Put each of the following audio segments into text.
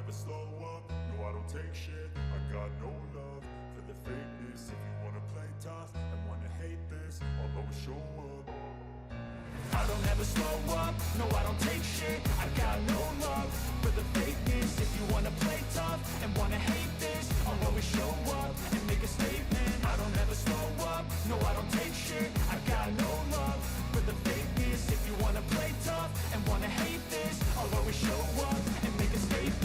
never slow up, no I don't take shit. I got no love for the fakeness. If you wanna play tough and wanna hate this, I'll always show up. I don't ever slow up, no I don't take shit. I got no love for the fakeness. If you wanna play tough and wanna hate this, I'll always show up and make a statement. I don't ever slow up, no I don't take shit. I got no love for the fakeness. If you wanna play tough and wanna hate this, I'll always show up and make a statement.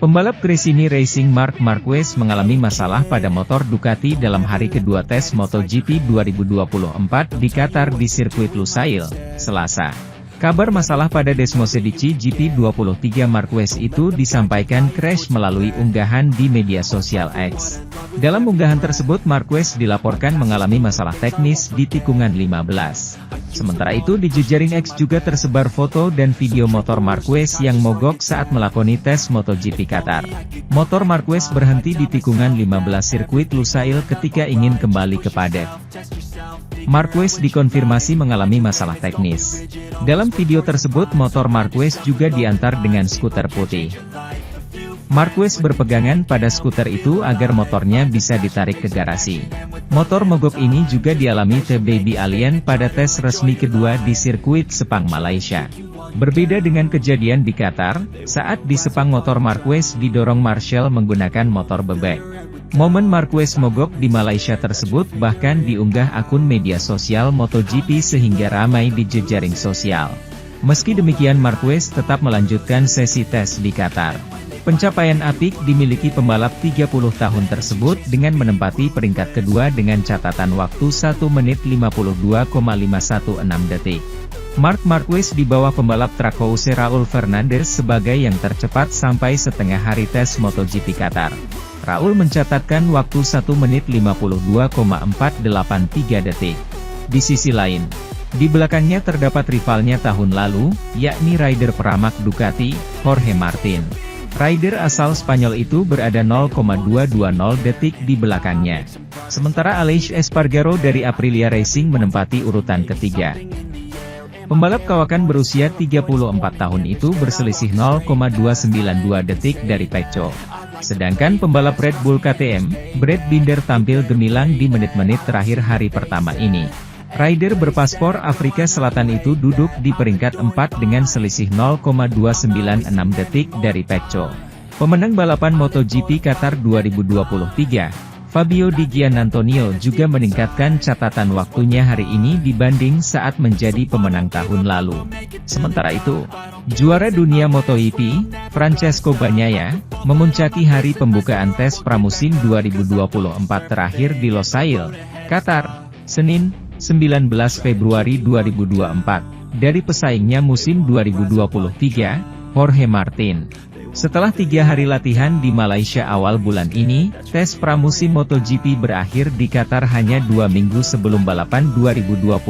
Pembalap Gresini Racing Marc Marquez mengalami masalah pada motor Ducati dalam hari kedua tes MotoGP 2024 di Qatar di sirkuit Lusail, Selasa. Kabar masalah pada Desmosedici GP23 Marquez itu disampaikan Crash melalui unggahan di media sosial X. Dalam unggahan tersebut Marquez dilaporkan mengalami masalah teknis di tikungan 15. Sementara itu di jejaring X juga tersebar foto dan video motor Marquez yang mogok saat melakoni tes MotoGP Qatar. Motor Marquez berhenti di tikungan 15 sirkuit Lusail ketika ingin kembali ke paddock. Marquez dikonfirmasi mengalami masalah teknis. Dalam video tersebut motor Marquez juga diantar dengan skuter putih. Marquez berpegangan pada skuter itu agar motornya bisa ditarik ke garasi. Motor mogok ini juga dialami The Baby Alien pada tes resmi kedua di sirkuit Sepang Malaysia. Berbeda dengan kejadian di Qatar, saat di Sepang motor Marquez didorong Marshall menggunakan motor bebek. Momen Marquez mogok di Malaysia tersebut bahkan diunggah akun media sosial MotoGP sehingga ramai di jejaring sosial. Meski demikian Marquez tetap melanjutkan sesi tes di Qatar. Pencapaian apik dimiliki pembalap 30 tahun tersebut dengan menempati peringkat kedua dengan catatan waktu 1 menit 52,516 detik. Marc Marquez di bawah pembalap Trackhouse Raul Fernandez sebagai yang tercepat sampai setengah hari tes MotoGP Qatar. Raul mencatatkan waktu 1 menit 52,483 detik. Di sisi lain, di belakangnya terdapat rivalnya tahun lalu, yakni rider peramak Ducati, Jorge Martin. Rider asal Spanyol itu berada 0,220 detik di belakangnya. Sementara Aleix Espargaro dari Aprilia Racing menempati urutan ketiga. Pembalap kawakan berusia 34 tahun itu berselisih 0,292 detik dari Pecco. Sedangkan pembalap Red Bull KTM, Brad Binder tampil gemilang di menit-menit terakhir hari pertama ini. Rider berpaspor Afrika Selatan itu duduk di peringkat 4 dengan selisih 0,296 detik dari Pecco. Pemenang balapan MotoGP Qatar 2023, Fabio Di Giannantonio juga meningkatkan catatan waktunya hari ini dibanding saat menjadi pemenang tahun lalu. Sementara itu, juara dunia MotoGP, Francesco Bagnaia, memuncaki hari pembukaan tes pramusim 2024 terakhir di Losail, Qatar, Senin, 19 Februari 2024, dari pesaingnya musim 2023, Jorge Martin. Setelah 3 hari latihan di Malaysia awal bulan ini, tes pramusim MotoGP berakhir di Qatar hanya 2 minggu sebelum balapan 2024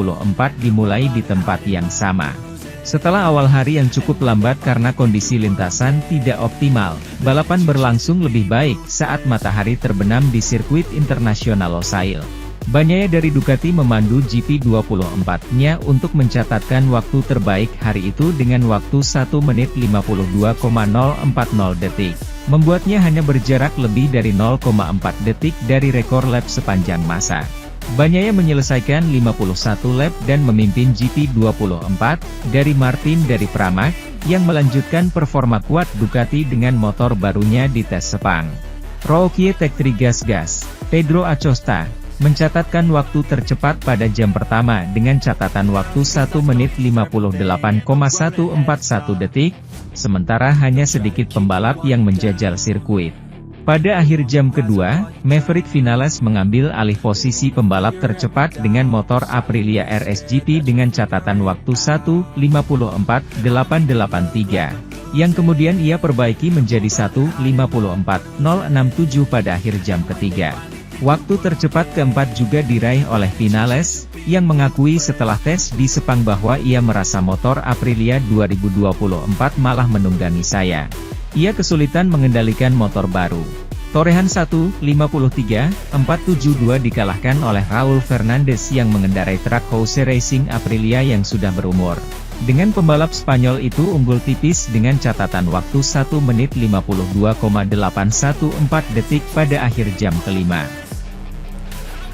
dimulai di tempat yang sama. Setelah awal hari yang cukup lambat karena kondisi lintasan tidak optimal, balapan berlangsung lebih baik saat matahari terbenam di sirkuit internasional Losail. Bagnaia dari Ducati memandu GP24-nya untuk mencatatkan waktu terbaik hari itu dengan waktu 1 menit 52,040 detik. Membuatnya hanya berjarak lebih dari 0,4 detik dari rekor lap sepanjang masa. Bagnaia menyelesaikan 51 lap dan memimpin GP24, dari Martin dari Pramac, yang melanjutkan performa kuat Ducati dengan motor barunya di tes Sepang. Rookie Tech3 Gas, Pedro Acosta, mencatatkan waktu tercepat pada jam pertama dengan catatan waktu 1 menit 58,141 detik, sementara hanya sedikit pembalap yang menjajal sirkuit. Pada akhir jam kedua, Maverick Vinales mengambil alih posisi pembalap tercepat dengan motor Aprilia RSGP dengan catatan waktu 1:54.883, yang kemudian ia perbaiki menjadi 1:54.067 pada akhir jam ketiga. Waktu tercepat keempat juga diraih oleh Vinales, yang mengakui setelah tes di Sepang bahwa ia merasa motor Aprilia 2024 malah menunggangi saya. Ia kesulitan mengendalikan motor baru. Torehan 1:53.472 dikalahkan oleh Raul Fernandez yang mengendarai Trackhouse Racing Aprilia yang sudah berumur Dengan pembalap Spanyol itu unggul tipis dengan catatan waktu 1 menit 52,814 detik pada akhir jam kelima.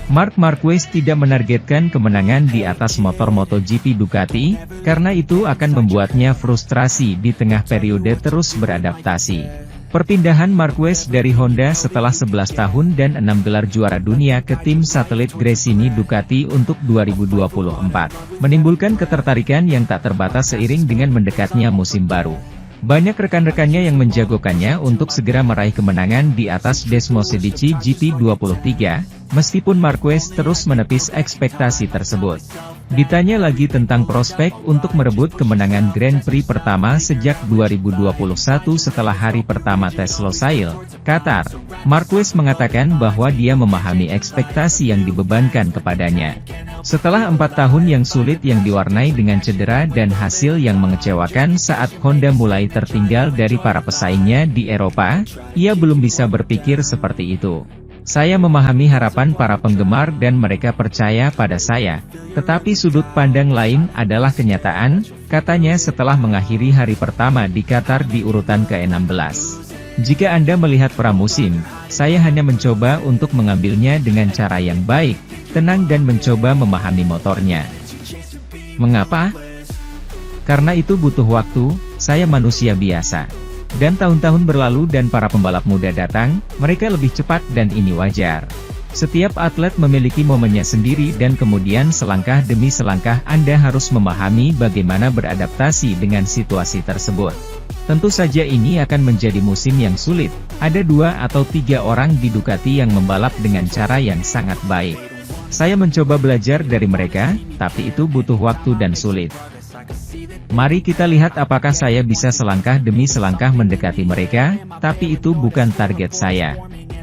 Marc Marquez tidak menargetkan kemenangan di atas motor MotoGP Ducati, karena itu akan membuatnya frustrasi di tengah periode terus beradaptasi. Perpindahan Marquez dari Honda setelah 11 tahun dan 6 gelar juara dunia ke tim satelit Gresini Ducati untuk 2024, menimbulkan ketertarikan yang tak terbatas seiring dengan mendekatnya musim baru. Banyak rekan-rekannya yang menjagokannya untuk segera meraih kemenangan di atas Desmosedici GP23, meskipun Marquez terus menepis ekspektasi tersebut. Ditanya lagi tentang prospek untuk merebut kemenangan Grand Prix pertama sejak 2021 setelah hari pertama tes Losail, Qatar, Marquez mengatakan bahwa dia memahami ekspektasi yang dibebankan kepadanya. Setelah 4 tahun yang sulit yang diwarnai dengan cedera dan hasil yang mengecewakan saat Honda mulai tertinggal dari para pesaingnya di Eropa, ia belum bisa berpikir seperti itu. Saya memahami harapan para penggemar dan mereka percaya pada saya, tetapi sudut pandang lain adalah kenyataan, katanya setelah mengakhiri hari pertama di Qatar di urutan ke-16. Jika Anda melihat pramusim, saya hanya mencoba untuk mengambilnya dengan cara yang baik, tenang dan mencoba memahami motornya. Mengapa? Karena itu butuh waktu, saya manusia biasa. Dan tahun-tahun berlalu dan para pembalap muda datang, mereka lebih cepat dan ini wajar. Setiap atlet memiliki momennya sendiri dan kemudian selangkah demi selangkah Anda harus memahami bagaimana beradaptasi dengan situasi tersebut. Tentu saja ini akan menjadi musim yang sulit, ada 2 atau 3 orang di Ducati yang membalap dengan cara yang sangat baik. Saya mencoba belajar dari mereka, tapi itu butuh waktu dan sulit. Mari kita lihat apakah saya bisa selangkah demi selangkah mendekati mereka, tapi itu bukan target saya.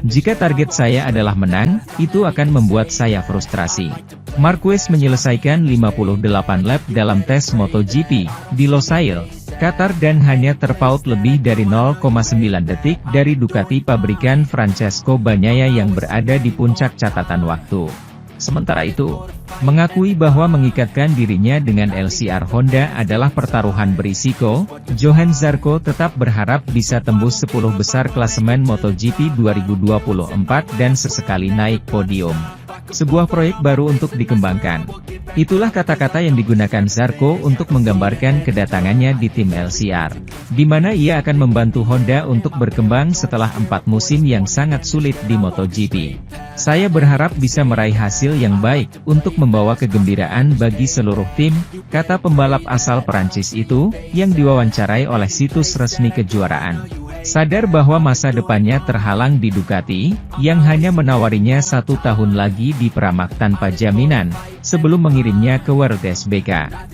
Jika target saya adalah menang, itu akan membuat saya frustrasi. Marquez menyelesaikan 58 lap dalam tes MotoGP di Losail, Qatar dan hanya terpaut lebih dari 0,9 detik dari Ducati pabrikan Francesco Bagnaia yang berada di puncak catatan waktu. Sementara itu, mengakui bahwa mengikatkan dirinya dengan LCR Honda adalah pertaruhan berisiko, Johann Zarco tetap berharap bisa tembus 10 besar klasemen MotoGP 2024 dan sesekali naik podium. Sebuah proyek baru untuk dikembangkan. Itulah kata-kata yang digunakan Zarco untuk menggambarkan kedatangannya di tim LCR, di mana ia akan membantu Honda untuk berkembang setelah 4 musim yang sangat sulit di MotoGP. Saya berharap bisa meraih hasil yang baik untuk membawa kegembiraan bagi seluruh tim, kata pembalap asal Perancis itu, yang diwawancarai oleh situs resmi kejuaraan. Sadar bahwa masa depannya terhalang di Ducati, yang hanya menawarinya 1 tahun lagi di Pramac tanpa jaminan, sebelum mengirimnya ke WRC SBK.